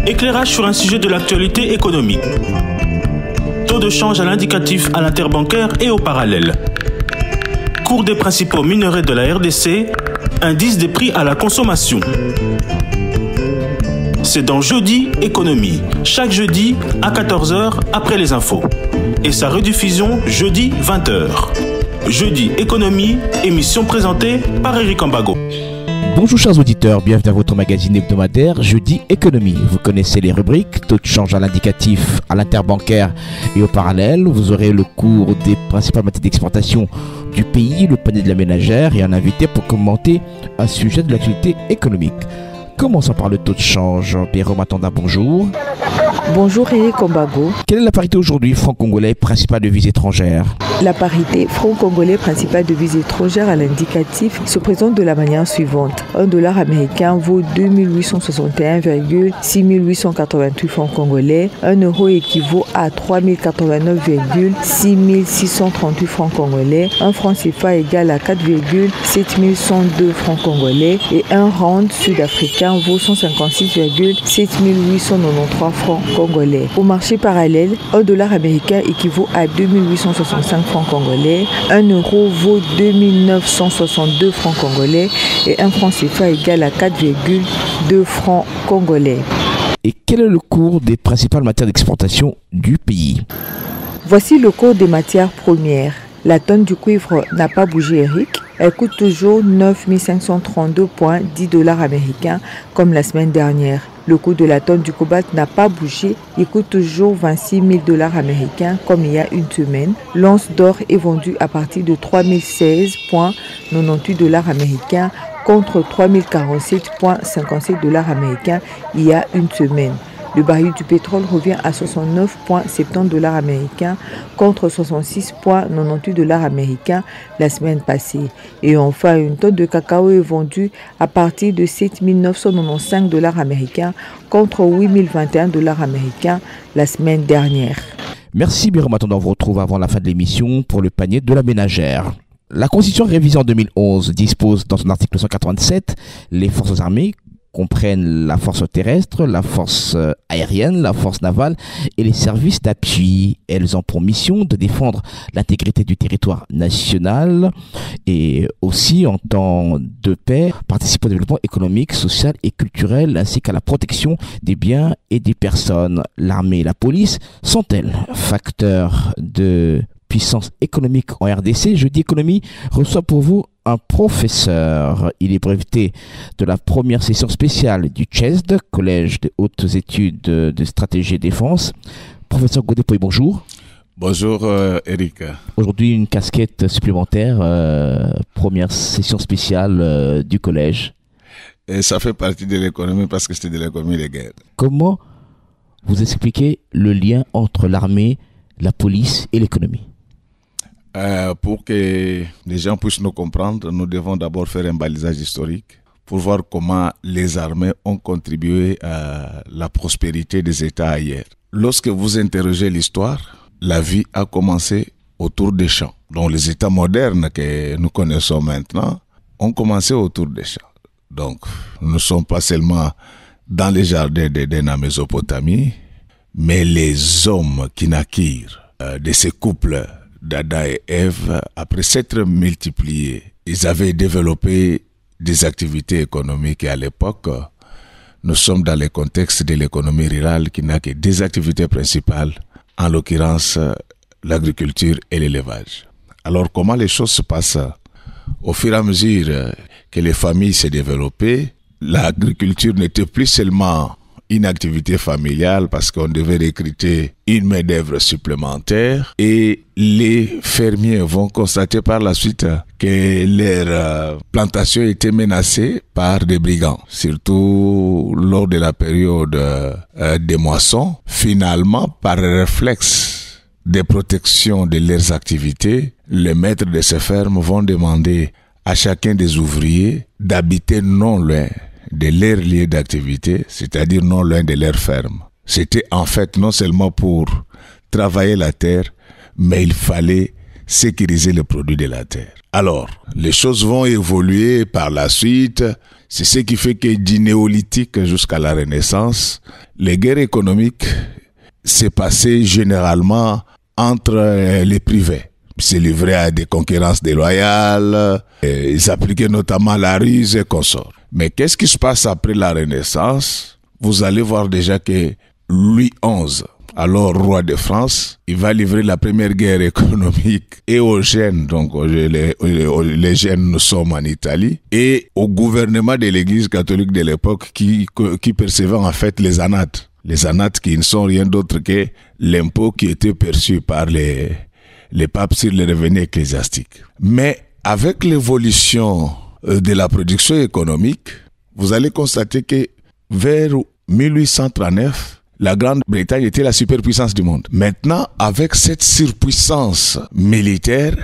Éclairage sur un sujet de l'actualité économique. Taux de change à l'indicatif à l'interbancaire et au parallèle. Cours des principaux minerais de la RDC, indice des prix à la consommation. C'est dans Jeudi Économie, chaque jeudi à 14h après les infos. Et sa rediffusion jeudi 20h. Jeudi Économie, émission présentée par Eric Ambago. Bonjour chers auditeurs, bienvenue à votre magazine hebdomadaire Jeudi Économie. Vous connaissez les rubriques, taux de change à l'indicatif, à l'interbancaire et au parallèle. Vous aurez le cours des principales matières d'exportation du pays, le panier de la ménagère et un invité pour commenter un sujet de l'actualité économique. Commençons par le taux de change. Pierre Matanda, bonjour. Bonjour Eric Ambago. Quelle est la parité aujourd'hui franc-congolais principal de devises étrangères? La parité franc-congolais principal de devises étrangères à l'indicatif se présente de la manière suivante. Un dollar américain vaut 2861,6888 francs congolais. Un euro équivaut à 3089,6638 francs congolais. Un franc CFA égale à 4,7102 francs congolais. Et un rand sud-africain vaut 156,7893 francs congolais. Au marché parallèle, un dollar américain équivaut à 2865 francs congolais, un euro vaut 2962 francs congolais et un franc CFA égale à 4,2 francs congolais. Et quel est le cours des principales matières d'exportation du pays? Voici le cours des matières premières. La tonne du cuivre n'a pas bougé, Eric. Elle coûte toujours 9 532,10 dollars américains comme la semaine dernière. Le coût de la tonne du cobalt n'a pas bougé. Il coûte toujours 26 000 dollars américains comme il y a une semaine. L'once d'or est vendue à partir de 3016,98 dollars américains contre 3047,57 dollars américains il y a une semaine. Le baril du pétrole revient à 69,70 dollars américains contre 66,98 dollars américains la semaine passée. Et enfin, une tonne de cacao est vendue à partir de 7 995 dollars américains contre 8 021 dollars américains la semaine dernière. Merci Birama, on vous retrouve avant la fin de l'émission pour le panier de la ménagère. La Constitution révisée en 2011 dispose dans son article 187 les forces armées comprennent la force terrestre, la force aérienne, la force navale et les services d'appui. Elles ont pour mission de défendre l'intégrité du territoire national et aussi en temps de paix, participer au développement économique, social et culturel ainsi qu'à la protection des biens et des personnes. L'armée et la police sont-elles facteurs de puissance économique en RDC? Jeudi Économie reçoit pour vous un professeur. Il est breveté de la première session spéciale du CHESD, Collège de hautes études de stratégie et défense. Professeur Godépoy, bonjour. Bonjour Eric. Aujourd'hui une casquette supplémentaire, première session spéciale du collège. Et ça fait partie de l'économie parce que c'est de l'économie de guerre. Comment vous expliquez le lien entre l'armée, la police et l'économie? Pour que les gens puissent nous comprendre, nous devons d'abord faire un balisage historique pour voir comment les armées ont contribué à la prospérité des États ailleurs. Lorsque vous interrogez l'histoire, la vie a commencé autour des champs. Donc les États modernes que nous connaissons maintenant ont commencé autour des champs. Donc nous ne sommes pas seulement dans les jardins d'Éden en Mésopotamie, mais les hommes qui naquirent de ces couples d'Adam et Ève, après s'être multipliés, ils avaient développé des activités économiques et à l'époque, nous sommes dans le contexte de l'économie rurale qui n'a que deux activités principales, en l'occurrence l'agriculture et l'élevage. Alors comment les choses se passent? Au fur et à mesure que les familles se développaient, l'agriculture n'était plus seulement une activité familiale parce qu'on devait recruter une main-d'œuvre supplémentaire et les fermiers vont constater par la suite que leur plantation était menacée par des brigands, surtout lors de la période des moissons. Finalement, par réflexe de protection de leurs activités, les maîtres de ces fermes vont demander à chacun des ouvriers d'habiter non loin de leur lieu d'activité, c'est-à-dire non loin de leur ferme. C'était en fait non seulement pour travailler la terre, mais il fallait sécuriser le produit de la terre. Alors, les choses vont évoluer par la suite. C'est ce qui fait que du néolithique jusqu'à la Renaissance, les guerres économiques s'est passé généralement entre les privés. Ils se livraient à des concurrences déloyales, ils appliquaient notamment la ruse et consorts. Mais qu'est-ce qui se passe après la Renaissance? Vous allez voir déjà que Louis XI, alors roi de France, il va livrer la première guerre économique et aux Gènes, donc les Gènes nous sommes en Italie, et au gouvernement de l'Église catholique de l'époque qui percevait en fait les anates. Les anates qui ne sont rien d'autre que l'impôt qui était perçu par les papes sur les revenus ecclésiastiques. Mais avec l'évolution de la production économique, vous allez constater que vers 1839, la Grande-Bretagne était la superpuissance du monde. Maintenant, avec cette surpuissance militaire,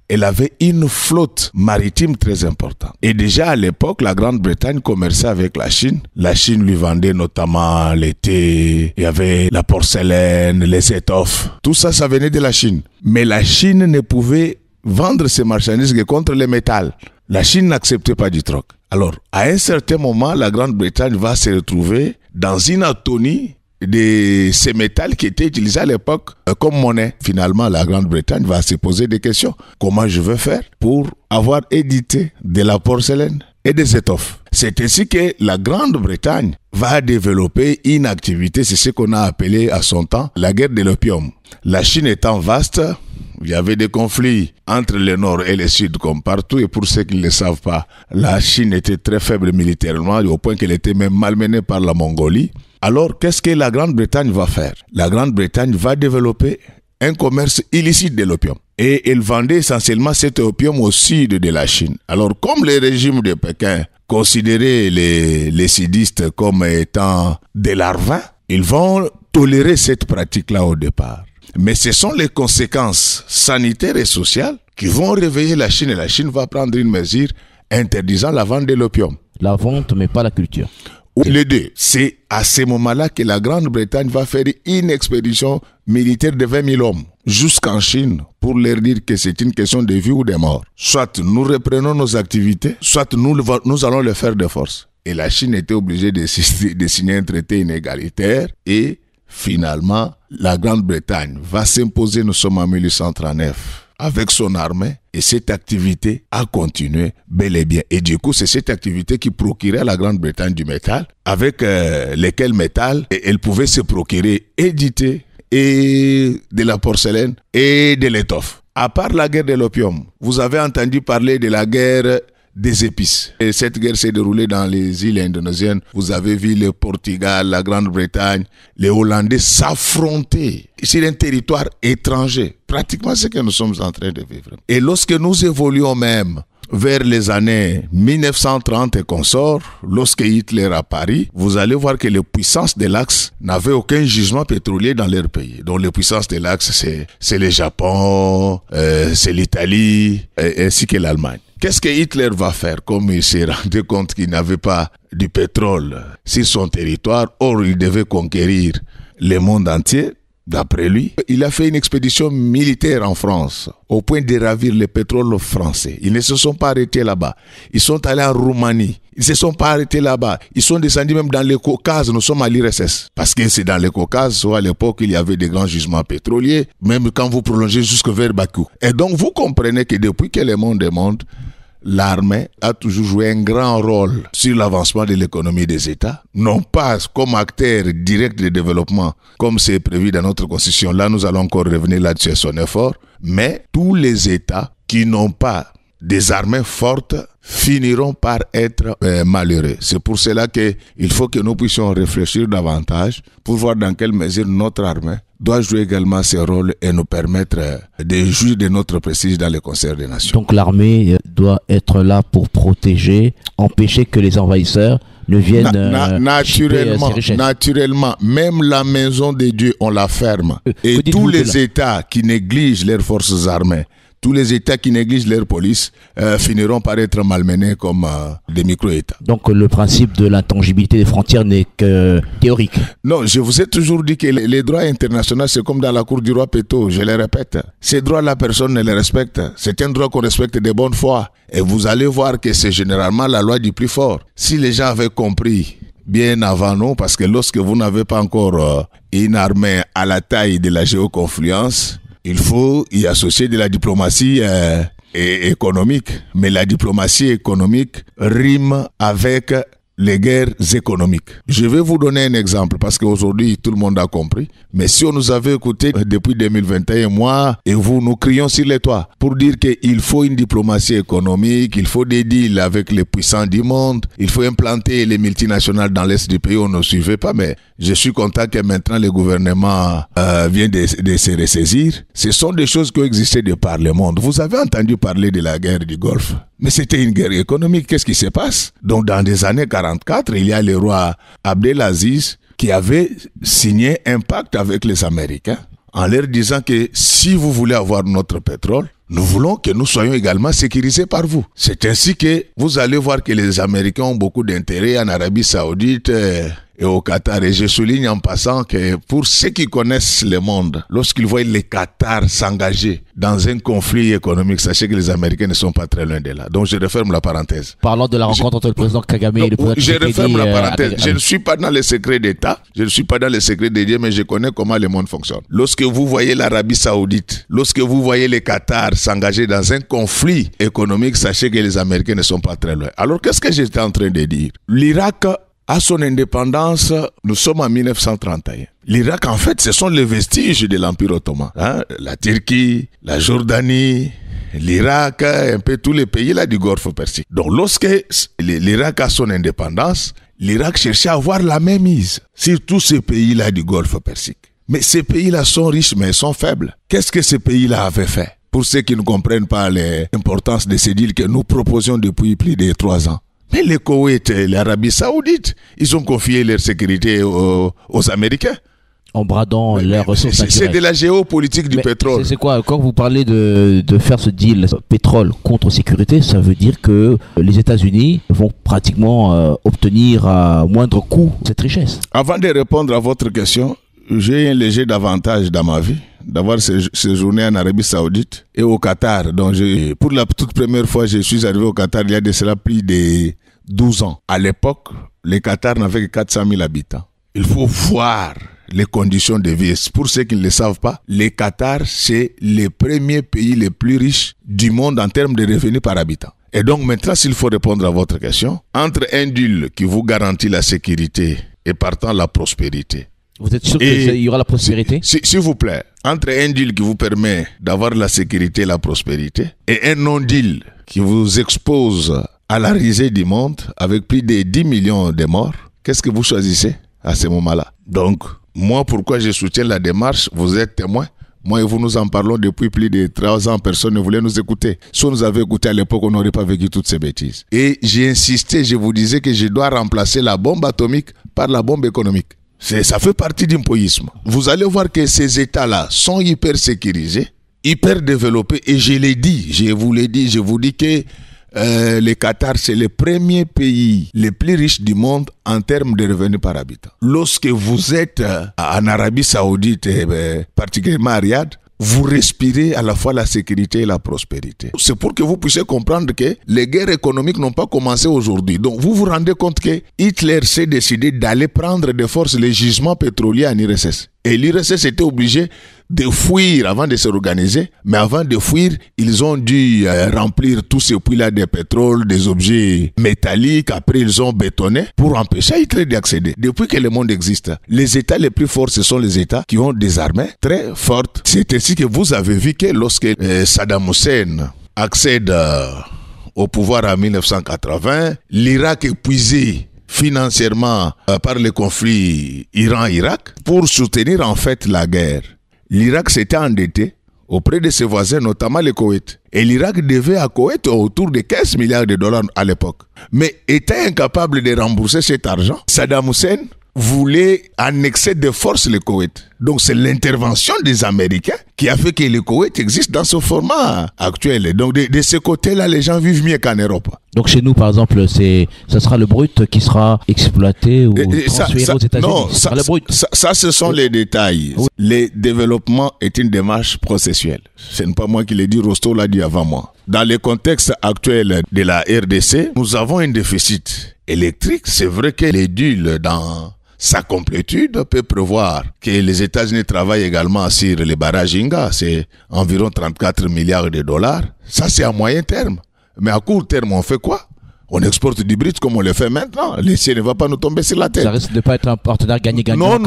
elle avait une flotte maritime très importante. Et déjà à l'époque, la Grande-Bretagne commerçait avec la Chine. La Chine lui vendait notamment les thés, il y avait la porcelaine, les étoffes. Tout ça, ça venait de la Chine. Mais la Chine ne pouvait vendre ses marchandises que contre les métals. La Chine n'acceptait pas du troc. Alors, à un certain moment, la Grande-Bretagne va se retrouver dans une atonie de ces métals qui étaient utilisés à l'époque comme monnaie. Finalement, la Grande-Bretagne va se poser des questions. Comment je vais faire pour avoir édité de la porcelaine et des étoffes? C'est ainsi que la Grande-Bretagne va développer une activité, c'est ce qu'on a appelé à son temps la guerre de l'opium. La Chine étant vaste, il y avait des conflits entre le nord et le sud comme partout, et pour ceux qui ne le savent pas, la Chine était très faible militairement au point qu'elle était même malmenée par la Mongolie. Alors, qu'est-ce que la Grande-Bretagne va faire? La Grande-Bretagne va développer un commerce illicite de l'opium. Et elle vendait essentiellement cet opium au sud de la Chine. Alors, comme le régime de Pékin considérait les sudistes comme étant des larvins, ils vont tolérer cette pratique-là au départ. Mais ce sont les conséquences sanitaires et sociales qui vont réveiller la Chine, et la Chine va prendre une mesure interdisant la vente de l'opium. La vente, mais pas la culture. Les deux. C'est à ce moment-là que la Grande-Bretagne va faire une expédition militaire de 20 000 hommes jusqu'en Chine pour leur dire que c'est une question de vie ou de mort. Soit nous reprenons nos activités, soit nous allons le faire de force. Et la Chine était obligée de signer un traité inégalitaire et finalement, la Grande-Bretagne va s'imposer, nous sommes en 1839. Avec son armée, et cette activité a continué bel et bien. Et du coup, c'est cette activité qui procurait à la Grande-Bretagne du métal, avec lesquels métal, elle pouvait se procurer éditer et de la porcelaine et de l'étoffe. À part la guerre de l'opium, vous avez entendu parler de la guerre des épices. Et cette guerre s'est déroulée dans les îles indonésiennes. Vous avez vu le Portugal, la Grande-Bretagne, les Hollandais s'affronter sur un territoire étranger. Pratiquement ce que nous sommes en train de vivre. Et lorsque nous évoluons même vers les années 1930 et consorts, lorsque Hitler à Paris, vous allez voir que les puissances de l'Axe n'avaient aucun gisement pétrolier dans leur pays. Donc les puissances de l'Axe, c'est le Japon, c'est l'Italie, ainsi que l'Allemagne. Qu'est-ce que Hitler va faire comme il s'est rendu compte qu'il n'avait pas du pétrole sur son territoire? Or, il devait conquérir le monde entier. D'après lui, il a fait une expédition militaire en France au point de ravir le pétrole français. Ils ne se sont pas arrêtés là-bas. Ils sont allés en Roumanie. Ils ne se sont pas arrêtés là-bas. Ils sont descendus même dans le Caucase. Nous sommes à l'IRSS. Parce que c'est dans le Caucase, soit à l'époque, il y avait des grands gisements pétroliers, même quand vous prolongez jusque vers Bakou. Et donc, vous comprenez que depuis que le monde est monde, l'armée a toujours joué un grand rôle sur l'avancement de l'économie des États, non pas comme acteur direct de développement, comme c'est prévu dans notre constitution. Là, nous allons encore revenir là-dessus, son effort, mais tous les États qui n'ont pas des armées fortes finiront par être malheureux. C'est pour cela qu'il faut que nous puissions réfléchir davantage pour voir dans quelle mesure notre armée doit jouer également ce rôle et nous permettre de jouir de notre prestige dans le concert des nations. Donc l'armée doit être là pour protéger, empêcher que les envahisseurs ne viennent naturellement, même la maison de Dieu, on la ferme. Et tous les États qui négligent leurs forces armées, tous les États qui négligent leur police finiront par être malmenés comme des micro-États. Donc le principe de l'intangibilité des frontières n'est que théorique. Non, je vous ai toujours dit que les droits internationaux, c'est comme dans la cour du roi Péto, je les répète. Ces droits-là, personne ne les respecte. C'est un droit qu'on respecte de bonne foi. Et vous allez voir que c'est généralement la loi du plus fort. Si les gens avaient compris bien avant nous, parce que lorsque vous n'avez pas encore une armée à la taille de la géoconfluence, il faut y associer de la diplomatie économique. Mais la diplomatie économique rime avec les guerres économiques. Je vais vous donner un exemple parce qu'aujourd'hui tout le monde a compris. Mais si on nous avait écouté depuis 2021, moi et vous, nous crions sur les toits pour dire qu'il faut une diplomatie économique, il faut des deals avec les puissants du monde, il faut implanter les multinationales dans l'est du pays. On ne suivait pas, mais je suis content que maintenant le gouvernement vient de se ressaisir. Ce sont des choses qui ont existé de par le monde. Vous avez entendu parler de la guerre du Golfe, mais c'était une guerre économique. Qu'est-ce qui se passe? Donc dans les années 44, il y a le roi Abdelaziz qui avait signé un pacte avec les Américains en leur disant que si vous voulez avoir notre pétrole, nous voulons que nous soyons également sécurisés par vous. C'est ainsi que vous allez voir que les Américains ont beaucoup d'intérêt en Arabie Saoudite et au Qatar. Et je souligne en passant que pour ceux qui connaissent le monde, lorsqu'ils voient le Qatar s'engager dans un conflit économique, sachez que les Américains ne sont pas très loin de là. Donc je referme la parenthèse. Parlant de la rencontre entre le président Kagame et le président Tshisekedi. Je referme la parenthèse. Je ne suis pas dans les secrets d'État, je ne suis pas dans les secrets de Dieu, mais je connais comment le monde fonctionne. Lorsque vous voyez l'Arabie Saoudite, lorsque vous voyez le Qatar s'engager dans un conflit économique, sachez que les Américains ne sont pas très loin. Alors qu'est-ce que j'étais en train de dire? L'Irak a son indépendance, nous sommes en 1931. L'Irak, en fait, ce sont les vestiges de l'Empire ottoman. La Turquie, la Jordanie, l'Irak, un peu tous les pays là du Golfe Persique. Donc lorsque l'Irak a son indépendance, l'Irak cherchait à avoir la même mise sur tous ces pays-là du Golfe Persique. Mais ces pays-là sont riches, mais sont faibles. Qu'est-ce que ces pays-là avaient fait? Pour ceux qui ne comprennent pas l'importance de ces deals que nous proposions depuis plus de 3 ans. Mais le Koweït et l'Arabie Saoudite, ils ont confié leur sécurité aux Américains. En bradant leurs ressources naturelles. C'est de la géopolitique du pétrole. C'est quoi? Quand vous parlez de faire ce deal pétrole contre sécurité, ça veut dire que les États-Unis vont pratiquement obtenir à moindre coût cette richesse. Avant de répondre à votre question, j'ai un léger avantage dans ma vie d'avoir séjourné en Arabie Saoudite et au Qatar. Donc pour la toute première fois, je suis arrivé au Qatar il y a de cela plus de 12 ans. À l'époque, le Qatar n'avait que 400 000 habitants. Il faut voir les conditions de vie. Pour ceux qui ne le savent pas, le Qatar, c'est le premier pays le plus riche du monde en termes de revenus par habitant. Et donc maintenant, s'il faut répondre à votre question, entre un deal qui vous garantit la sécurité et partant la prospérité, vous êtes sûr qu'il y aura la prospérité? S'il vous plaît, entre un deal qui vous permet d'avoir la sécurité et la prospérité et un non-deal qui vous expose à la risée du monde avec plus de 10 millions de morts, qu'est-ce que vous choisissez à ce moment-là? Donc, moi, pourquoi je soutiens la démarche? Vous êtes témoin. Moi et vous, nous en parlons depuis plus de 3 ans. Personne ne voulait nous écouter. Si on nous avait écouté à l'époque, on n'aurait pas vécu toutes ces bêtises. Et j'ai insisté, je vous disais que je dois remplacer la bombe atomique par la bombe économique. Ça fait partie du poïsme. Vous allez voir que ces États-là sont hyper sécurisés, hyper développés. Et je l'ai dit, je vous dis que le Qatar, c'est le premier pays le plus riche du monde en termes de revenus par habitant. Lorsque vous êtes en Arabie Saoudite, particulièrement à Riyad, vous respirez à la fois la sécurité et la prospérité. C'est pour que vous puissiez comprendre que les guerres économiques n'ont pas commencé aujourd'hui. Donc vous vous rendez compte que Hitler s'est décidé d'aller prendre de force les gisements pétroliers en URSS. Et l'URSS était obligé de fuir avant de se organiser. Mais avant de fuir, ils ont dû remplir tous ces puits-là de pétrole, des objets métalliques. Après, ils ont bétonné pour empêcher Hitler d'accéder. Depuis que le monde existe, les États les plus forts, ce sont les États qui ont des armées très fortes. C'est ainsi que vous avez vu que lorsque Saddam Hussein accède au pouvoir en 1980, l'Irak épuisé financièrement par le conflit Iran-Irak pour soutenir en fait la guerre. L'Irak s'était endetté auprès de ses voisins, notamment le Koweït. Et l'Irak devait à Koweït autour de 15 milliards de dollars à l'époque. Mais était incapable de rembourser cet argent. Saddam Hussein voulait annexer de force le Koweït. Donc c'est l'intervention des Américains qui a fait que le Koweït existe dans ce format actuel. Donc de ce côté-là, les gens vivent mieux qu'en Europe. Donc chez nous, par exemple, ça sera le brut qui sera exploité ou transféré aux États-Unis. Non, ça, ce sont les détails. Oui. Le développement est une démarche processuelle. Ce n'est pas moi qui l'ai dit, Rosto l'a dit avant moi. Dans le contexte actuel de la RDC, nous avons un déficit électrique. C'est vrai que l'édule dans sa complétude peut prévoir que les États-Unis travaillent également sur les barrages Inga. C'est environ 34 milliards de dollars. Ça, c'est à moyen terme. Mais à court terme, on fait quoi? On exporte du brut comme on le fait maintenant. Le ciel ne va pas nous tomber sur la tête. Ça risque de ne pas être un partenaire gagnant-gagnant.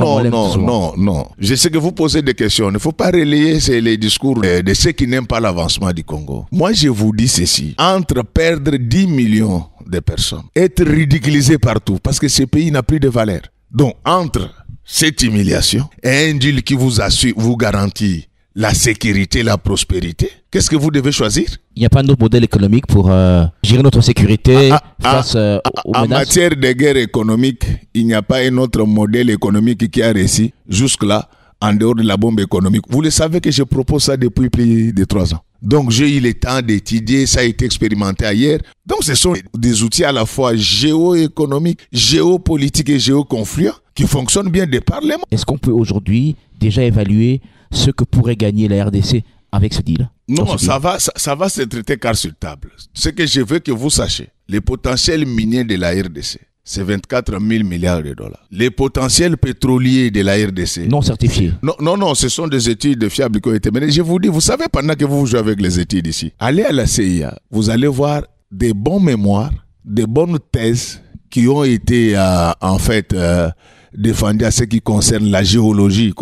Non. Je sais que vous posez des questions. Il ne faut pas relayer les discours de ceux qui n'aiment pas l'avancement du Congo. Moi, je vous dis ceci. Entre perdre 10 millions de personnes, être ridiculisé partout, parce que ce pays n'a plus de valeur. Donc, entre cette humiliation et un deal qui vous assure, vous garantit la sécurité, la prospérité, qu'est-ce que vous devez choisir? Il n'y a pas un autre modèle économique pour gérer notre sécurité face aux menaces? En matière de guerre économique, il n'y a pas un autre modèle économique qui a réussi jusque-là en dehors de la bombe économique. Vous le savez que je propose ça depuis plus de 3 ans. Donc j'ai eu le temps d'étudier, ça a été expérimenté ailleurs. Donc ce sont des outils à la fois géoéconomiques, géopolitiques et géoconfluents qui fonctionnent bien de par les mots. Est-ce qu'on peut aujourd'hui déjà évaluer ce que pourrait gagner la RDC avec ce deal? Non, ça va se traiter car sur table. Ce que je veux que vous sachiez, les potentiels miniers de la RDC, c'est 24 000 milliards de dollars. Les potentiels pétroliers de la RDC... Non certifiés. Non, ce sont des études fiables qui ont été menées. Je vous dis, vous savez, pendant que vous jouez avec les études ici, allez à la CIA, vous allez voir des bons mémoires, des bonnes thèses qui ont été défendues à ce qui concerne la géologie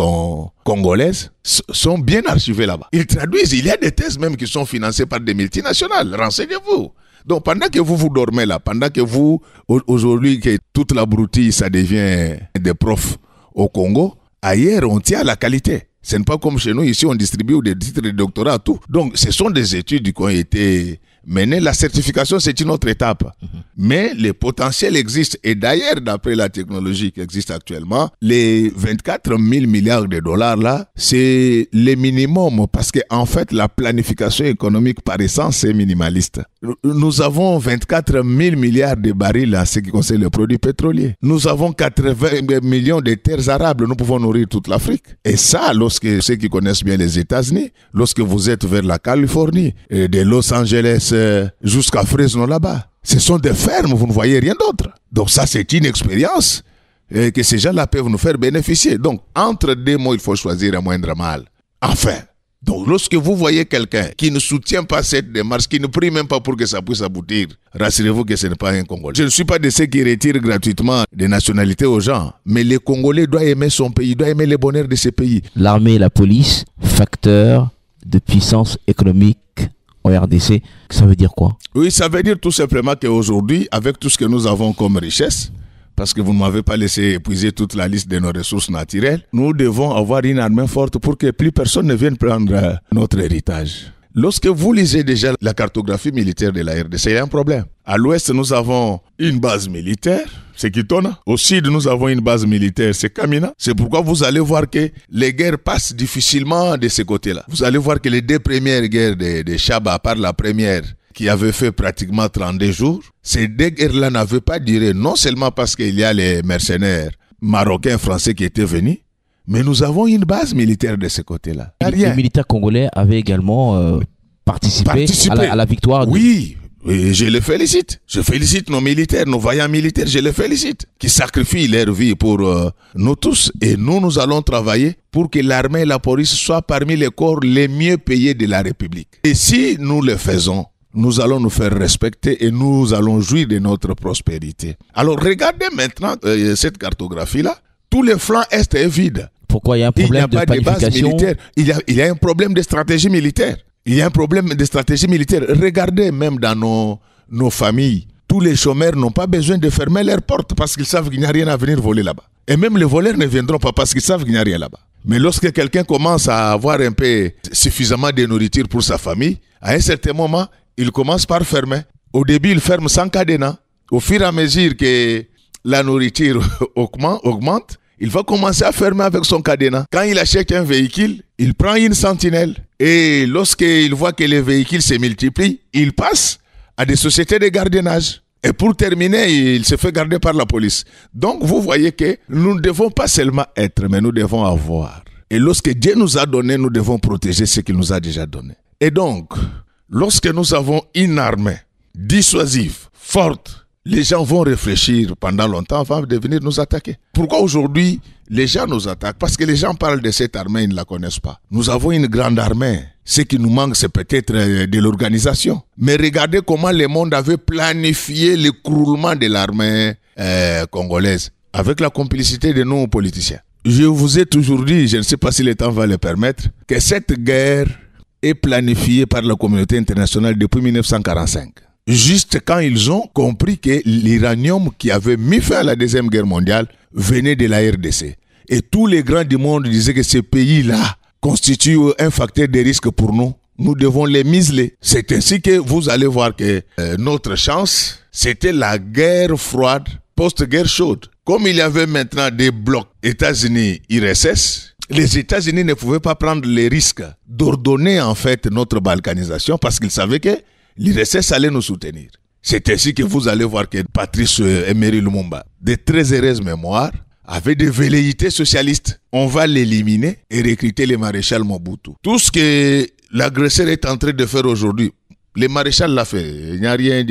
congolaise, sont bien archivées là-bas. Ils traduisent, il y a des thèses même qui sont financées par des multinationales. Renseignez-vous. Donc, pendant que vous dormez là, pendant que vous, aujourd'hui, que toute la broutille, ça devient des profs au Congo, ailleurs, on tient à la qualité. Ce n'est pas comme chez nous, ici, on distribue des titres de doctorat, à tout. Donc, ce sont des études qui ont été menées. La certification, c'est une autre étape. Mais le potentiel existe. Et d'ailleurs, d'après la technologie qui existe actuellement, les 24 000 milliards de dollars là, c'est le minimum. Parce qu'en fait, la planification économique par essence, c'est minimaliste. Nous avons 24 000 milliards de barils en ce qui concerne les produits pétroliers. Nous avons 80 millions de terres arables. Nous pouvons nourrir toute l'Afrique. Et ça, lorsque ceux qui connaissent bien les États-Unis, lorsque vous êtes vers la Californie, et de Los Angeles jusqu'à Fresno là-bas, ce sont des fermes, vous ne voyez rien d'autre. Donc ça, c'est une expérience que ces gens-là peuvent nous faire bénéficier. Donc, entre deux mots, il faut choisir un moindre mal. Enfin, donc lorsque vous voyez quelqu'un qui ne soutient pas cette démarche, qui ne prie même pas pour que ça puisse aboutir, rassurez-vous que ce n'est pas un Congolais. Je ne suis pas de ceux qui retirent gratuitement des nationalités aux gens, mais les Congolais doivent aimer son pays, doivent aimer le bonheur de ce pays. L'armée et la police, facteurs de puissance économique en RDC, ça veut dire quoi? Oui, ça veut dire tout simplement qu'aujourd'hui, avec tout ce que nous avons comme richesse, parce que vous ne m'avez pas laissé épuiser toute la liste de nos ressources naturelles, nous devons avoir une armée forte pour que plus personne ne vienne prendre notre héritage. Lorsque vous lisez déjà la cartographie militaire de la RDC, il y a un problème. À l'ouest, nous avons une base militaire, c'est Kitona. Au sud, nous avons une base militaire, c'est Kamina. C'est pourquoi vous allez voir que les guerres passent difficilement de ce côté-là. Vous allez voir que les 2 premières guerres de Chaba, à part la première, qui avait fait pratiquement 32 jours, ces 2 guerres-là n'avaient pas duré, non seulement parce qu'il y a les mercenaires marocains, français qui étaient venus, mais nous avons une base militaire de ce côté-là. Les militaires congolais avaient également participé à la victoire. Oui, et je les félicite. Je félicite nos militaires, nos vaillants militaires, je les félicite, qui sacrifient leur vie pour nous tous. Et nous allons travailler pour que l'armée et la police soient parmi les corps les mieux payés de la République. Et si nous le faisons, nous allons nous faire respecter et nous allons jouir de notre prospérité. Alors regardez maintenant cette cartographie-là. Tous les flancs est est vide. Pourquoi il y a un problème de planification? Il y a un problème de stratégie militaire. Il y a un problème de stratégie militaire. Regardez même dans nos familles. Tous les chômeurs n'ont pas besoin de fermer leurs portes parce qu'ils savent qu'il n'y a rien à venir voler là-bas. Et même les voleurs ne viendront pas parce qu'ils savent qu'il n'y a rien là-bas. Mais lorsque quelqu'un commence à avoir un peu suffisamment de nourriture pour sa famille, à un certain moment, il commence par fermer. Au début, il ferme sans cadenas. Au fur et à mesure que la nourriture augmente, il va commencer à fermer avec son cadenas. Quand il achète un véhicule, il prend une sentinelle. Et lorsqu'il voit que les véhicules se multiplient, il passe à des sociétés de gardiennage. Et pour terminer, il se fait garder par la police. Donc, vous voyez que nous ne devons pas seulement être, mais nous devons avoir. Et lorsque Dieu nous a donné, nous devons protéger ce qu'il nous a déjà donné. Et donc, lorsque nous avons une armée dissuasive, forte, les gens vont réfléchir pendant longtemps avant de venir nous attaquer. Pourquoi aujourd'hui les gens nous attaquent? Parce que les gens parlent de cette armée, ils ne la connaissent pas. Nous avons une grande armée. Ce qui nous manque, c'est peut-être de l'organisation. Mais regardez comment le monde avait planifié l'écroulement de l'armée congolaise avec la complicité de nos politiciens. Je vous ai toujours dit, je ne sais pas si le temps va le permettre, que cette guerre est planifiée par la communauté internationale depuis 1945. Juste quand ils ont compris que l'uranium qui avait mis fin à la Deuxième Guerre mondiale venait de la RDC. Et tous les grands du monde disaient que ce pays-là constitue un facteur de risque pour nous. Nous devons les museler. C'est ainsi que vous allez voir que notre chance, c'était la guerre froide, post-guerre chaude. Comme il y avait maintenant des blocs États-Unis-URSS, les États-Unis ne pouvaient pas prendre les risques d'ordonner en fait notre balkanisation parce qu'ils savaient que l'URSS allait nous soutenir. C'est ainsi que vous allez voir que Patrice Emery Lumumba, de très heureuse mémoire, avait des velléités socialistes. On va l'éliminer et recruter le maréchal Mobutu. Tout ce que l'agresseur est en train de faire aujourd'hui, le maréchal l'a fait. Il n'y a rien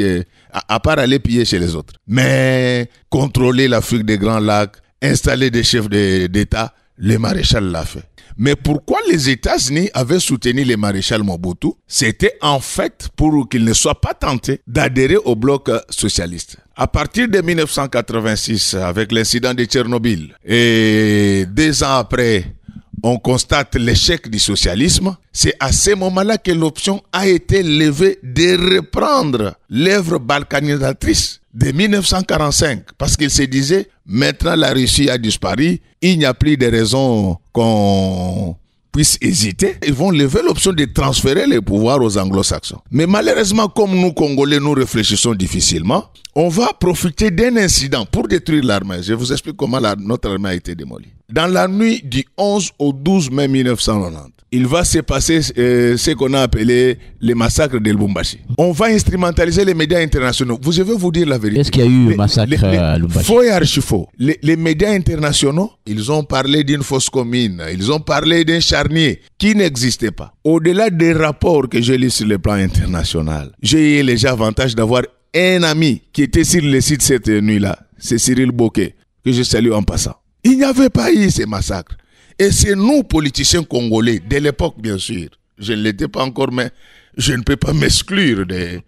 à part aller piller chez les autres. Mais contrôler l'Afrique des Grands Lacs, installer des chefs d'État, le maréchal l'a fait. Mais pourquoi les États-Unis avaient soutenu le maréchal Mobutu? C'était en fait pour qu'il ne soit pas tenté d'adhérer au bloc socialiste. À partir de 1986, avec l'incident de Tchernobyl, et 2 ans après, on constate l'échec du socialisme. C'est à ce moment-là que l'option a été levée de reprendre l'œuvre balkanisatrice de 1945. Parce qu'il se disait, maintenant la Russie a disparu, il n'y a plus de raison qu'on puisse hésiter. Ils vont lever l'option de transférer les pouvoirs aux anglo-saxons. Mais malheureusement, comme nous Congolais, nous réfléchissons difficilement, on va profiter d'un incident pour détruire l'armée. Je vous explique comment notre armée a été démolie. Dans la nuit du 11 au 12 mai 1990, il va se passer ce qu'on a appelé les massacres de Lubumbashi. On va instrumentaliser les médias internationaux. Je vais vous dire la vérité. Est-ce qu'il y a eu un massacre à Lubumbashi? Faux et archi-faux. Les médias internationaux, ils ont parlé d'une fosse commune. Ils ont parlé d'un charnier qui n'existait pas. Au-delà des rapports que j'ai lus sur le plan international, j'ai eu les avantages d'avoir un ami qui était sur le site cette nuit-là. C'est Cyril Bokeh, que je salue en passant. Il n'y avait pas eu ces massacres. Et c'est nous, politiciens congolais, de l'époque bien sûr, je ne l'étais pas encore, mais je ne peux pas m'exclure de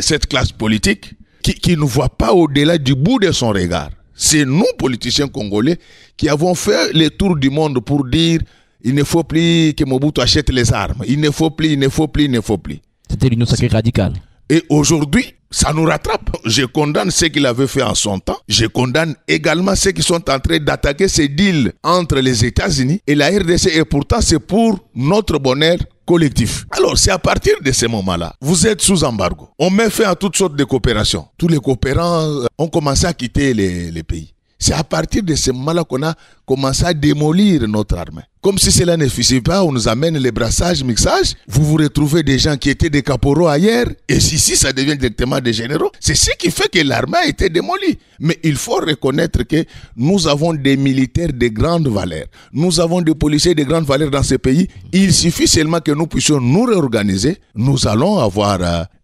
cette classe politique qui ne voit pas au-delà du bout de son regard. C'est nous, politiciens congolais, qui avons fait le tour du monde pour dire il ne faut plus que Mobutu achète les armes. Il ne faut plus, il ne faut plus, il ne faut plus. C'était l'union sacrée radicale. Et aujourd'hui, ça nous rattrape. Je condamne ce qu'il avait fait en son temps. Je condamne également ceux qui sont en train d'attaquer ces deals entre les États-Unis et la RDC. Et pourtant, c'est pour notre bonheur collectif. Alors, c'est à partir de ce moment-là, vous êtes sous embargo. On met fin à toutes sortes de coopérations. Tous les coopérants ont commencé à quitter les pays. C'est à partir de ce moment-là qu'on a commencé à démolir notre armée. Comme si cela ne suffisait pas, on nous amène les brassages, mixages. Vous vous retrouvez des gens qui étaient des caporaux ailleurs. Et ici, ça devient directement des généraux. C'est ce qui fait que l'armée a été démolie. Mais il faut reconnaître que nous avons des militaires de grande valeur. Nous avons des policiers de grande valeur dans ce pays. Il suffit seulement que nous puissions nous réorganiser. Nous allons avoir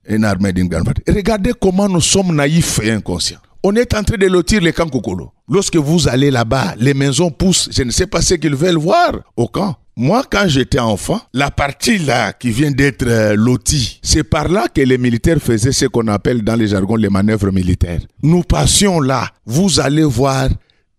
une armée d'une grande valeur. Regardez comment nous sommes naïfs et inconscients. On est en train de lotir les camps Kokolo. Lorsque vous allez là-bas, les maisons poussent. Je ne sais pas ce qu'ils veulent voir au camp. Moi, quand j'étais enfant, la partie là qui vient d'être lotie, c'est par là que les militaires faisaient ce qu'on appelle dans les jargons les manœuvres militaires. Nous passions là. Vous allez voir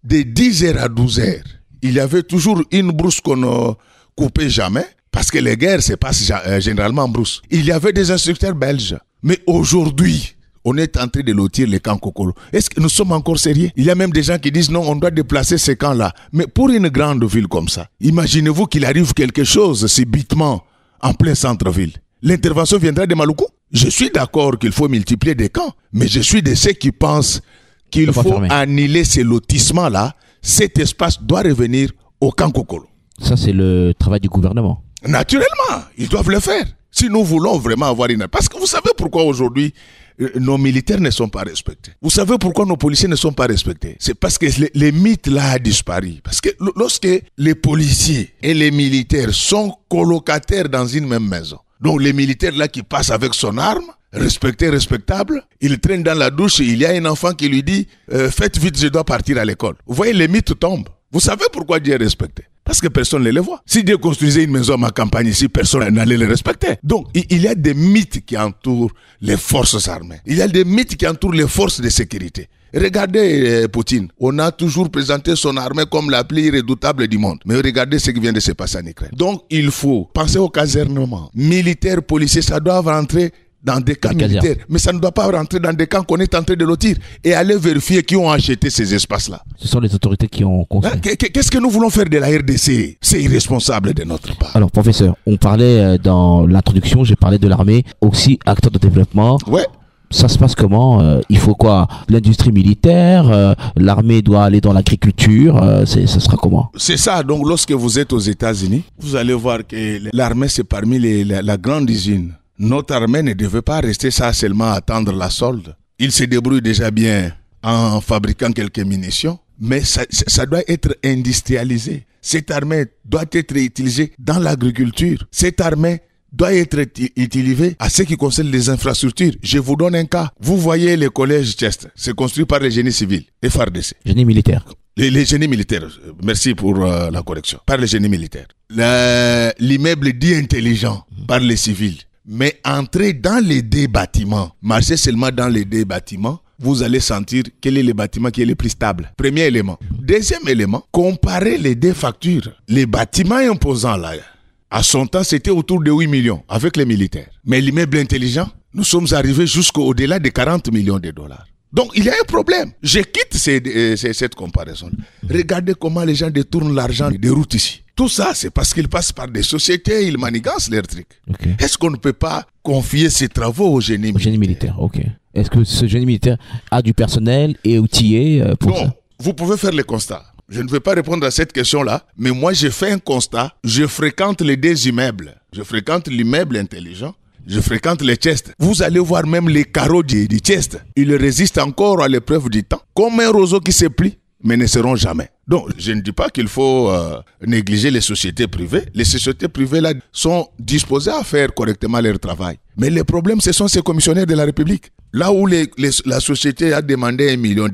de 10h à 12h. Il y avait toujours une brousse qu'on ne coupait jamais. Parce que les guerres se passent généralement en brousse. Il y avait des instructeurs belges. Mais aujourd'hui, on est en train de lotir les camps Kokolo. Est-ce que nous sommes encore sérieux? Il y a même des gens qui disent non, on doit déplacer ces camps-là. Mais pour une grande ville comme ça, imaginez-vous qu'il arrive quelque chose subitement en plein centre-ville. L'intervention viendra de Maluku? Je suis d'accord qu'il faut multiplier des camps, mais je suis de ceux qui pensent qu'il faut annuler ces lotissements-là. Cet espace doit revenir au camp Kokolo. Ça, c'est le travail du gouvernement. Naturellement, ils doivent le faire. Si nous voulons vraiment avoir une... Parce que vous savez pourquoi aujourd'hui nos militaires ne sont pas respectés. Vous savez pourquoi nos policiers ne sont pas respectés. C'est parce que les mythes là ont disparu. Parce que lorsque les policiers et les militaires sont colocataires dans une même maison, donc les militaires là qui passent avec son arme, respectable, il traîne dans la douche, il y a un enfant qui lui dit faites vite, je dois partir à l'école. Vous voyez, les mythes tombent. Vous savez pourquoi Dieu est respecté? Parce que personne ne les voit. Si Dieu construisait une maison à ma campagne ici, personne n'allait les respecter. Donc, il y a des mythes qui entourent les forces armées. Il y a des mythes qui entourent les forces de sécurité. Regardez Poutine. On a toujours présenté son armée comme la plus redoutable du monde. Mais regardez ce qui vient de se passer en Ukraine. Donc, il faut penser au casernement. Militaires, policiers, ça doit rentrer dans des camps militaires, mais ça ne doit pas rentrer dans des camps qu'on est en train de lotir et aller vérifier qui ont acheté ces espaces-là. Ce sont les autorités qui ont construit. Qu'est-ce que nous voulons faire de la RDC? C'est irresponsable de notre part. Alors, professeur, on parlait dans l'introduction, j'ai parlé de l'armée, aussi acteur de développement. Ouais. Ça se passe comment? Il faut quoi? L'industrie militaire, l'armée doit aller dans l'agriculture, ce sera comment? C'est ça, donc lorsque vous êtes aux États-Unis, vous allez voir que l'armée c'est parmi la grande usine. Notre armée ne devait pas rester ça seulement à attendre la solde. Il se débrouille déjà bien en fabriquant quelques munitions, mais ça doit être industrialisé. Cette armée doit être utilisée dans l'agriculture. Cette armée doit être utilisée à ce qui concerne les infrastructures. Je vous donne un cas. Vous voyez le collège Chester, c'est construit par les génies civils, FARDC. Génie militaire. Les génies militaires, merci pour la correction, par les génies militaires. L'immeuble dit intelligent par les civils. Mais entrer dans les deux bâtiments, marcher seulement dans les deux bâtiments, vous allez sentir quel est le bâtiment qui est le plus stable. Premier élément. Deuxième élément, comparez les deux factures. Les bâtiments imposants là, à son temps, c'était autour de 8 millions avec les militaires. Mais l'immeuble intelligent, nous sommes arrivés jusqu'au-delà de 40 millions de dollars. Donc, il y a un problème. Je quitte cette comparaison. Regardez comment les gens détournent l'argent des routes ici. Tout ça, c'est parce qu'ils passent par des sociétés, ils manigancent leurs trucs. Okay. Est-ce qu'on ne peut pas confier ces travaux au génie militaire? Génie militaire, ok. Est-ce que ce génie militaire a du personnel et outillé pour ça? Non, vous pouvez faire le constat. Je ne vais pas répondre à cette question-là, mais moi, j'ai fait un constat. Je fréquente les deux immeubles. Je fréquente l'immeuble intelligent. Je fréquente les chests. Vous allez voir même les carreaux du chest. Ils résistent encore à l'épreuve du temps. Comme un roseau qui se plie, mais ne seront jamais. Donc, je ne dis pas qu'il faut négliger les sociétés privées. Les sociétés privées là sont disposées à faire correctement leur travail. Mais le problème, ce sont ces commissionnaires de la République. Là où la société a demandé $1 million,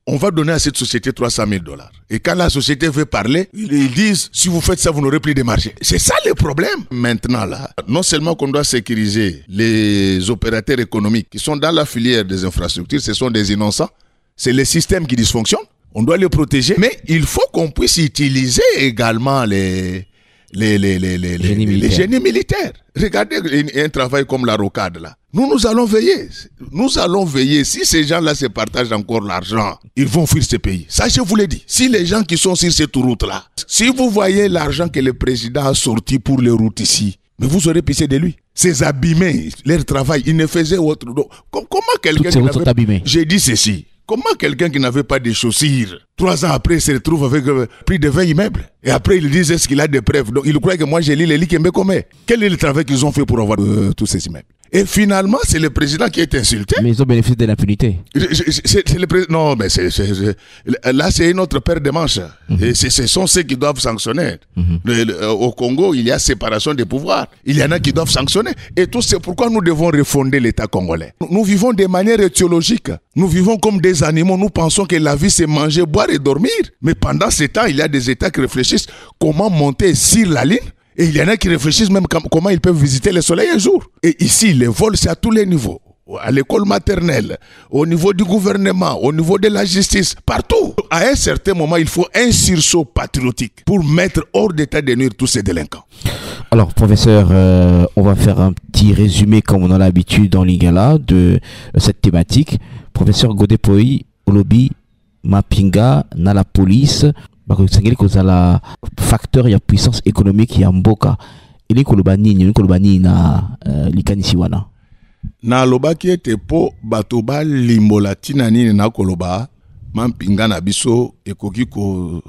on va donner à cette société $300,000. Et quand la société veut parler, ils disent, si vous faites ça, vous n'aurez plus de marché. C'est ça le problème. Maintenant, là, non seulement qu'on doit sécuriser les opérateurs économiques qui sont dans la filière des infrastructures, ce sont des innocents. C'est le système qui dysfonctionne. On doit les protéger. Mais il faut qu'on puisse utiliser également les génies militaires. Regardez un travail comme la rocade là. Nous allons veiller. Nous allons veiller. Si ces gens-là se partagent encore l'argent, ils vont fuir ce pays. Ça, je vous l'ai dit. Si les gens qui sont sur cette route-là, si vous voyez l'argent que le président a sorti pour les routes ici, mais vous aurez pissé de lui. Ces abîmés, leur travail, ils ne faisaient autre. Donc, comment quelqu'un qui sont abîmés. J'ai dit ceci. Comment quelqu'un qui n'avait pas de chaussures, 3 ans après, se retrouve avec plus de 20 immeubles? Et après, ils disent est-ce qu'il a des preuves? Donc, ils croient que moi, j'ai lu les Likembe Kome. Quel est le travail qu'ils ont fait pour avoir tous ces immeubles? Et finalement, c'est le président qui est insulté. Mais ils ont bénéficié de l'impunité. Non, mais là, c'est une autre paire de manches. Et ce sont ceux qui doivent sanctionner. Au Congo, il y a séparation des pouvoirs. Il y en a qui doivent sanctionner. Et tout c'est pourquoi nous devons refonder l'État congolais. Nous vivons de manière étiologique. Nous vivons comme des animaux. Nous pensons que la vie, c'est manger, boire et dormir. Mais pendant ce temps, il y a des États qui réfléchissent comment monter sur la ligne. Et il y en a qui réfléchissent même comment ils peuvent visiter le soleil un jour. Et ici, les vols, c'est à tous les niveaux. À l'école maternelle, au niveau du gouvernement, au niveau de la justice, partout. À un certain moment, il faut un sursaut patriotique pour mettre hors d'état de nuire tous ces délinquants. Alors, professeur, on va faire un petit résumé, comme on a l'habitude dans l'Ingala, de cette thématique. Professeur Godepoi, Olobi, Mapinga, na la police, bakosengeli kozala facteur ya puissance économique ya mboka. Ili kolobani na likanisi wana. na lobaki ete po bato balimbola tina nini na koloba mampinga na biso ekoki ko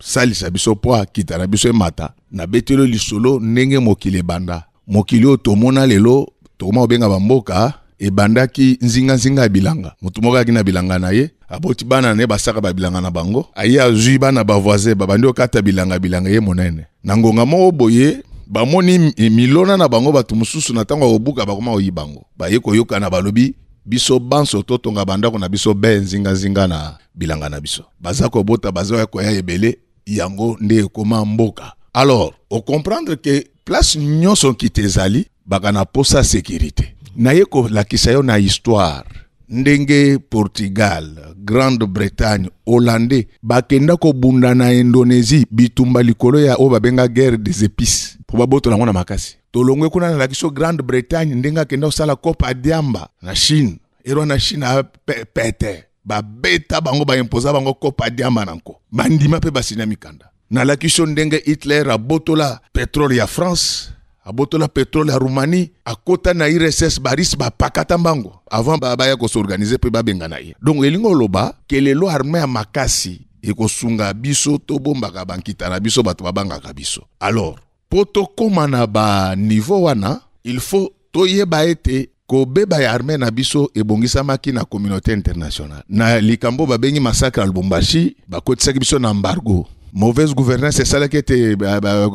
salisa biso po akita na biso emata na betelo lisolo ndenge mokili banda mokili o tomona lelo tokoma obenga bamboka ebandaki nzinga ya bilanga mutu moko akina bilanga na ye aboti bana ne basaka ba bilanga na bango ayi azui bana bavoisin babandi okata bilanga ye monene na ngonga moko boye bamoni milona na bango batu mususu na tango obuka bakoma oyi bango baye koyoka na balobi biso banso totonga bandako na biso be nzinga na bilanga na biso baza kobota baza koya ebele yango nde ekoma mboka. Alors on comprendre que place nyonso kitezali baka na posa sécurité na yeko lakisa yo na histoire ndenge Portugal, Grande-Bretagne, Hollandais bakenda ko bunda na Indonésie bitumba likolo ya o babenga guerre des épices po baboto na makasi tolongwe kuna na lakiso Grande-Bretagne ndenga kenda osala kopa diamba na Chine ero na Chine a pete ba beta bango ba imposa bango kopa diamba nanko bandima pe basina mikanda na lakiso ndenge Hitler abotola pétrole ya France abotola pétrole ya Roumanie akota na IRSS baris ba pakata mbango avant baya ko s'organiser pe babenga na ye. Donc elingo loba kelelo armée ya makasi ekosunga biso to bombaka bankita na biso bato babanga ka biso. Alors poto koma na ba niveau wana il faut toyeba ete ko beba ya armée na biso ebongisa maki na communauté internationale na likambo babengi massacre al Lubumbashi bakotisaki biso na embargo. Mauvaise gouvernance c'est ça qui était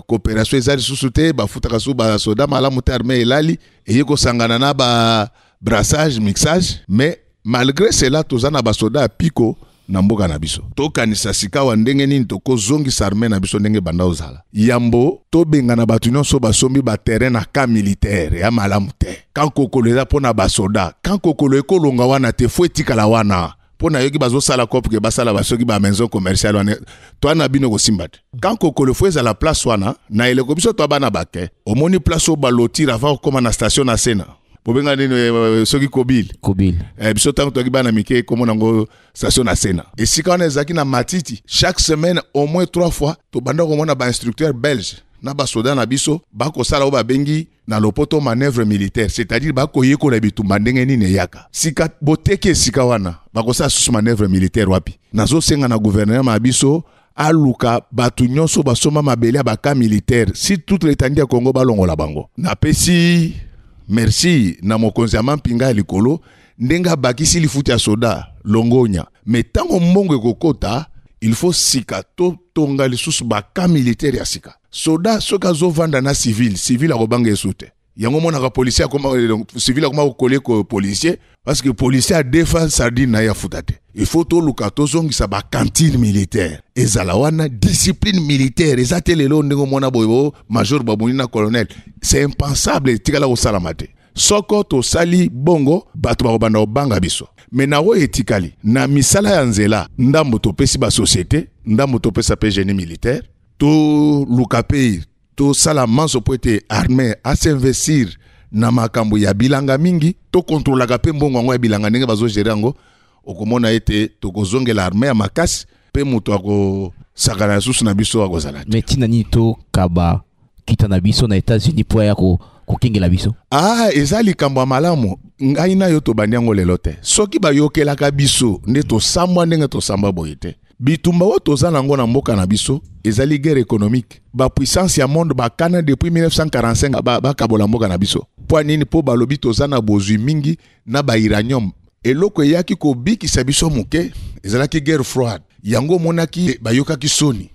coopération ezali susute ba futaka su ba soda malamu te armée elali eyeko sangana na ba brassage mixage mais malgré cela tozana ba soda piko na mboka na biso tokanisa sika wa ndenge nini tokozongisa armée na biso ndenge banda ozala yambo tobenga na batu nyonso basombi ba terrain na camp militaire ya malamu te quand kokolo eza pona ba soda quand kokolo ekolonga wana te fo etikala wana pona yoki bazo sala kope ke basala basoki ba maison commerciale wana to na bino ko simbate quand kokolo fo eza la place wana na eleko biso to bana bake omoni place o baloti avant comme na station na Sena bobenga nini soki Kobil biso tango to bana mike comme nango station na Sena et si quand on ezaki na Matiti chaque semaine au moins 3 fois to banda ko mona ba instructeur belge na ba soda na biso ba ko sala o ba bengi na lopoto manœuvre militaire c'est-à-dire ba ko yeko na bitumba ndenge nini yaka sika boteke sika wana ba ko sa sous manœuvre militaire wapi nazo senga na gouvernement ma biso aluka batu nyonso basoma mabele ba ka militaire si toute l'étendue ya Congo balongola bango na pesi merci na mokonzi amampinga likolo ndenga bakisi lifuti ya soda longonya mais tango mbongo ekokota il faut sika to tonga lisusu ba ka militaire ya sika soda soka zo vanda na civil akobanga esute yango mona ka policier akoma civil akoma kokole ko policier parce que policier a défense sardine na ya futate il faut to luka to zongisa ba cantine militaire ezala wana discipline militaire ezatelelo ndenge mona boyo major babuni na colonel c'est impensable tikala ko salamate soko to sali bongo bato bakobanda obanga biso mais na wo etikali na misala ya nzela ndambo to pesi ba société ndambo to pesa pe génie militaire to lukape to sala manso po ete armée à s'investir na makambo ya bilanga mingi to contrôler ka pe mbongo ngo ya bilanga ndenge bazo gérer yango okomona ete to kozongela armée ya makasi pe muto ako sakana susu na biso akozala mais tina ni to kaba kita na biso na États-Unis po ya ko kokingela biso ezali kambo ya malamu ngai na yo to bandiango lelo te soki bayokelaka biso nde to sambwa ndenge to samba boye te bitumba o tozala ngo na mboka na biso ezali guerre économique ba puissance ya monde ba kana depuis 1945 ba kabola mboka na biso po nini po balobi tozana bozwi mingi na ba uranium eloko yaki ko bikisa biso muke ezalaki guerre froide yango monaki bayokaki soni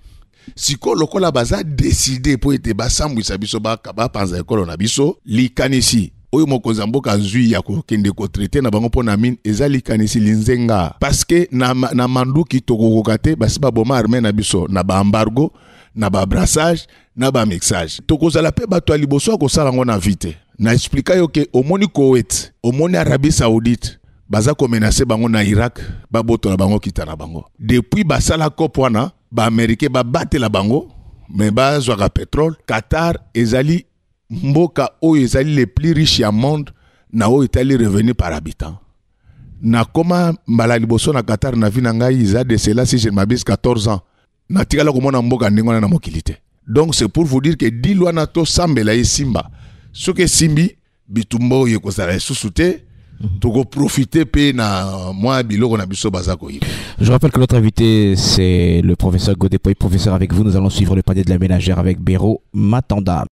siko lokola baza décider po ete basambwisa biso ba panza ekolo na biso likanisi oyo mokonzi mboka nzui ya kokende ko traiter na bango pona mine ezali kanisi linzenga parce que na manduki tokokoka te basi baboma armée na biso na ba embargo na ba brassage na ba mixage tokozala pe bato liboso ko sala ngo na vite na explica yo ke omoni Koweït omoni Arabie Saoudite baza ko menacer bango na Irak babotola bango kita na bango depuis basala kopwana ba américain ba batela bango mais bazwaka pétrole Qatar ezali mboka oyo ezali les plus riches ya monde na oyo etali revenu par habitant na koma mbala liboso na Qatar na vi na ngai iza de cela si je m'abuse 14 ans na tikala komona mboka ndengona na mokili te donc c'est pour vous dire que dilwana to sambela simba soke simbi bitumbo yekozala sous te toko profiter pe na moi biloko na biso bazako. Je rappelle que notre invité c'est le professeur Godepoy. Professeur, avec vous nous allons suivre le panier de la ménagère avec Béro Matanda.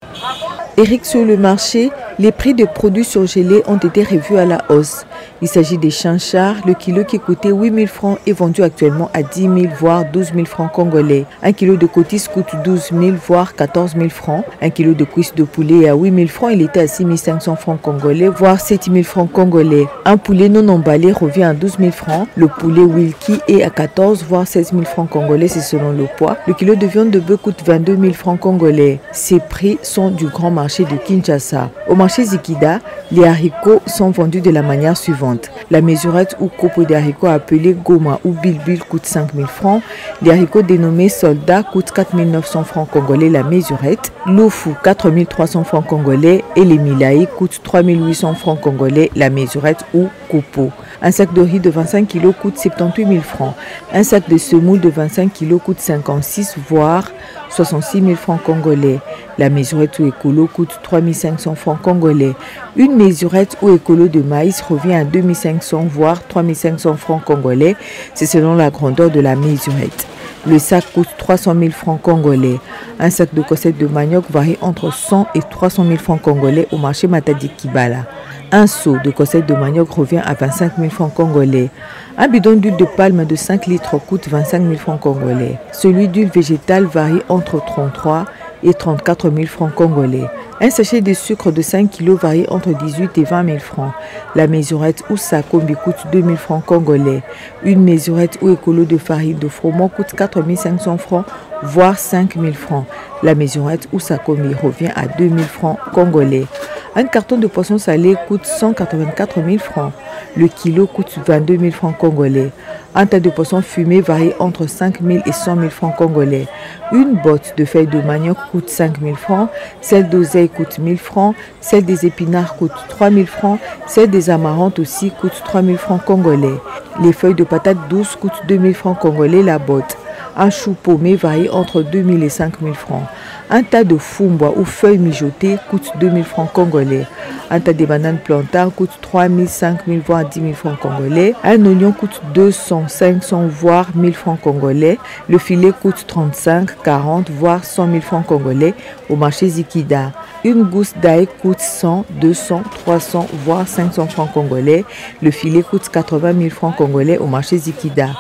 Eric, sur le marché, les prix des produits surgelés ont été revus à la hausse. Il s'agit des chanchards. Le kilo qui coûtait 8 000 francs est vendu actuellement à 10 000 voire 12 000 francs congolais. Un kilo de cotis coûte 12 000 voire 14 000 francs. Un kilo de cuisse de poulet est à 8 000 francs. Il était à 6 500 francs congolais voire 7 000 francs congolais. Un poulet non emballé revient à 12 000 francs. Le poulet Wilkie est à 14 voire 16 000 francs congolais, c'est selon le poids. Le kilo de viande de bœuf coûte 22 000 francs congolais. Ces prix sont du grand marché de Kinshasa. Au marché Zikida, les haricots sont vendus de la manière suivante. La mesurette ou copeaux d'haricots appelés Goma ou Bilbil coûte 5 000 francs. Les haricots dénommés soldats coûtent 4 900 francs congolais la mesurette. L'oufou 4 300 francs congolais et les milaï coûtent 3 800 francs congolais la mesurette ou copeaux. Un sac de riz de 25 kg coûte 78 000 francs. Un sac de semoule de 25 kg coûte 56 voire 66 000 francs congolais. La mesurette ou écolo coûte 3 500 francs congolais. Une mesurette ou écolo de maïs revient à 2 500 voire 3 500 francs congolais. C'est selon la grandeur de la mesurette. Le sac coûte 300 000 francs congolais. Un sac de cossettes de manioc varie entre 100 et 300 000 francs congolais au marché Matadi Kibala. Un seau de cossettes de manioc revient à 25 000 francs congolais. Un bidon d'huile de palme de 5 litres coûte 25 000 francs congolais. Celui d'huile végétale varie entre 33 et 34 000 francs congolais. Un sachet de sucre de 5 kg varie entre 18 et 20 000 francs. La mesurette ou sakombi coûte 2 000 francs congolais. Une mesurette ou écolo de farine de froment coûte 4 500 francs, voire 5 000 francs. La mesurette ou sakombi revient à 2 000 francs congolais. Un carton de poisson salé coûte 184 000 francs. Le kilo coûte 22 000 francs congolais. Un tas de poisson fumé varie entre 5 000 et 100 000 francs congolais. Une botte de feuilles de manioc coûte 5 000 francs. Celle d'oseille coûte 1 000 francs. Celle des épinards coûte 3 000 francs. Celle des amarantes aussi coûte 3 000 francs congolais. Les feuilles de patates douces coûtent 2 000 francs congolais la botte. Un chou paumé varie entre 2 000 et 5 000 francs. Un tas de fumbois ou feuilles mijotées coûte 2 000 francs congolais. Un tas de bananes plantains coûte 3 000, 5 000 voire 10 000 francs congolais. Un oignon coûte 200, 500 voire 1 000 francs congolais. Le filet coûte 35, 40 voire 100 000 francs congolais au marché Zikida. Une gousse d'ail coûte 100, 200, 300 voire 500 francs congolais. Le filet coûte 80 000 francs congolais au marché Zikida.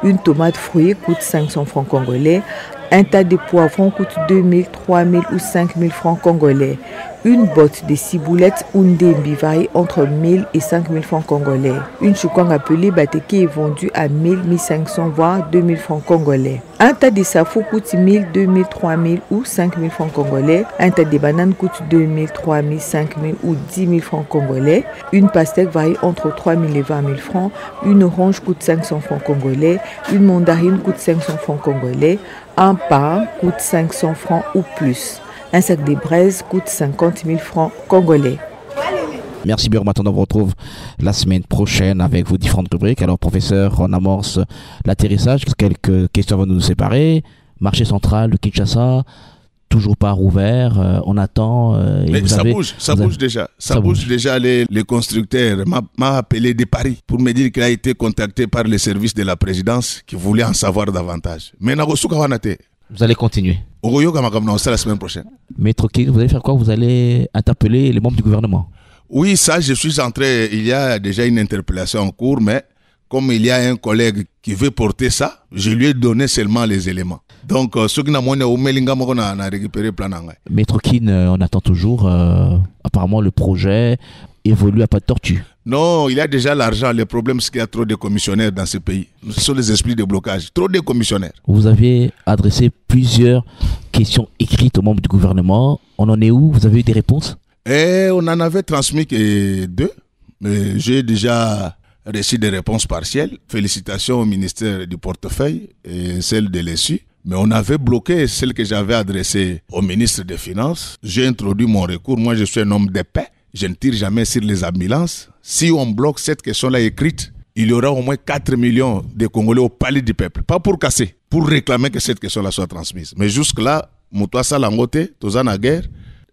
Une tomate fouillée coûte 500 francs congolais. Un tas de poivrons coûte 2 000, 3 000 ou 5 000 francs congolais. Une botte de ciboulettes Undembi varie entre 1 000 et 5 000 francs congolais. Une choukwang appelée bateke est vendue à 1 000, 1 500 voire 2 000 francs congolais. Un tas de safou coûte 1 000, 2 000, 3 000 ou 5 000 francs congolais. Un tas de bananes coûte 2 000, 3 000, 5 000 ou 10 000 francs congolais. Une pastèque varie entre 3 000 et 20 000 francs. Une orange coûte 500 francs congolais. Une mandarine coûte 500 francs congolais. Un pain coûte 500 francs ou plus. Un sac de braises coûte 50 000 francs congolais. Merci bien, maintenant on vous retrouve la semaine prochaine avec vos différentes rubriques. Alors professeur, on amorce l'atterrissage. Quelques questions vont nous séparer. Marché central de Kinshasa, toujours pas rouvert. On attend. Mais ça bouge déjà. Ça bouge déjà. Les constructeurs m'ont appelé de Paris pour me dire qu'il a été contacté par les services de la présidence qui voulaient en savoir davantage. Mais vous allez continuer. La semaine prochaine. Maître King, vous allez faire quoi? Vous allez interpeller les membres du gouvernement? Oui, ça, je suis entré. Il y a déjà une interpellation en cours, mais comme il y a un collègue qui veut porter ça, je lui ai donné seulement les éléments. Donc, ceux qui n'ont récupéré plein d'engrais. Maître King, on attend toujours. Apparemment, le projet évolue à pas de tortue. Non, il y a déjà l'argent. Le problème, c'est qu'il y a trop de commissionnaires dans ce pays. Ce sont les esprits de blocage. Trop de commissionnaires. Vous avez adressé plusieurs questions écrites aux membres du gouvernement. On en est où? Vous avez eu des réponses? On en avait transmis que 2. Mais j'ai déjà reçu des réponses partielles. Félicitations au ministère du portefeuille et celle de l'ESU. Mais on avait bloqué celle que j'avais adressée au ministre des Finances. J'ai introduit mon recours. Moi, je suis un homme de paix. Je ne tire jamais sur les ambulances. Si on bloque cette question-là écrite, il y aura au moins 4 millions de Congolais au palais du peuple. Pas pour casser, pour réclamer que cette question-là soit transmise. Mais jusque-là, Moutouassa Langote, Tozana Guerre,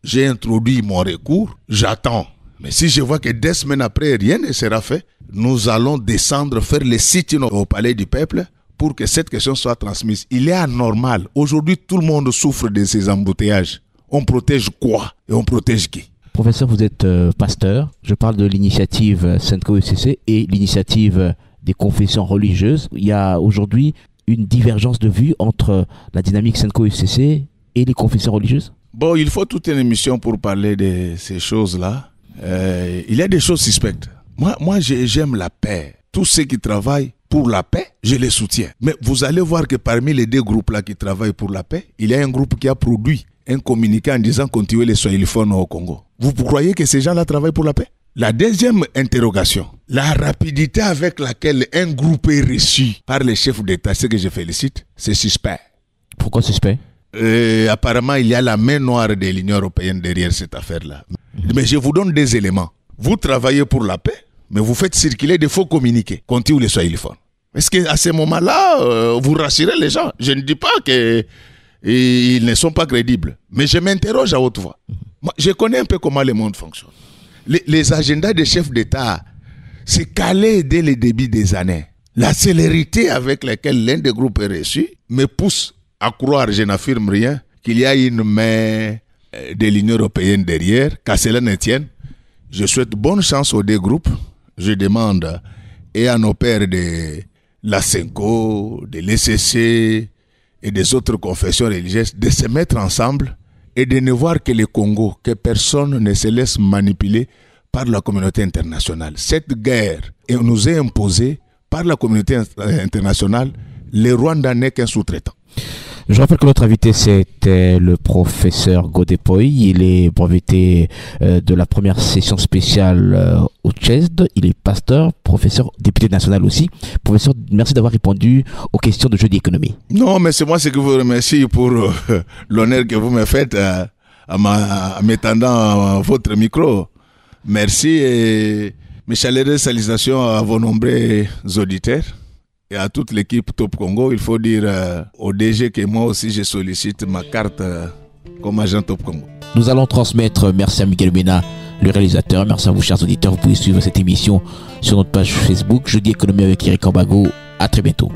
j'ai introduit mon recours. J'attends Mais si je vois que 2 semaines après, rien ne sera fait, nous allons descendre, faire les sit-ins au palais du peuple pour que cette question soit transmise. Il est anormal. Aujourd'hui, tout le monde souffre de ces embouteillages. On protège quoi et on protège qui? Professeur, vous êtes pasteur. Je parle de l'initiative SENCO-UCC et l'initiative des confessions religieuses. Il y a aujourd'hui une divergence de vue entre la dynamique SENCO-UCC et les confessions religieuses? Bon, il faut toute une émission pour parler de ces choses-là. Il y a des choses suspectes. Moi, j'aime la paix. Tous ceux qui travaillent pour la paix, je les soutiens. Mais vous allez voir que parmi les 2 groupes-là qui travaillent pour la paix, il y a un groupe qui a produit un communiqué en disant qu'on tuait les swahiliphones au Congo. Vous croyez que ces gens-là travaillent pour la paix? La deuxième interrogation, la rapidité avec laquelle un groupe est reçu par les chefs d'État, ce que je félicite, c'est suspect. Pourquoi suspect? Apparemment, il y a la main noire de l'Union européenne derrière cette affaire-là. Mais je vous donne des éléments. Vous travaillez pour la paix, mais vous faites circuler des faux communiqués contre les swahiliphones. Est-ce qu'à ce moment-là, vous rassurez les gens? Je ne dis pas qu'ils ne sont pas crédibles, mais je m'interroge à haute voix. Moi, je connais un peu comment le monde fonctionne. Les agendas des chefs d'État, c'est calé dès le début des années. La célérité avec laquelle l'un des groupes est reçu me pousse à croire, je n'affirme rien, qu'il y a une main de l'Union européenne derrière. Qu'à cela ne tienne, je souhaite bonne chance aux 2 groupes. Je demande et à nos pères de la SENCO, de l'ECC et des autres confessions religieuses de se mettre ensemble et de ne voir que le Congo, que personne ne se laisse manipuler par la communauté internationale. Cette guerre nous est imposée par la communauté internationale. Le Rwanda n'est qu'un sous-traitant. Je rappelle que notre invité, c'était le professeur Godepoy. Il est breveté de la première session spéciale au CHESD. Il est pasteur, professeur, député national aussi. Professeur, merci d'avoir répondu aux questions de Jeudi Économie. Non, mais c'est moi qui vous remercie pour l'honneur que vous me faites en m'étendant votre micro. Merci et mes chaleureuses salutations à vos nombreux auditeurs. Et à toute l'équipe Top Congo, il faut dire au DG que moi aussi je sollicite ma carte comme agent Top Congo. Nous allons transmettre, merci à Miguel Mena, le réalisateur, merci à vous chers auditeurs. Vous pouvez suivre cette émission sur notre page Facebook, Jeudi Économie avec Eric Ambago. À très bientôt.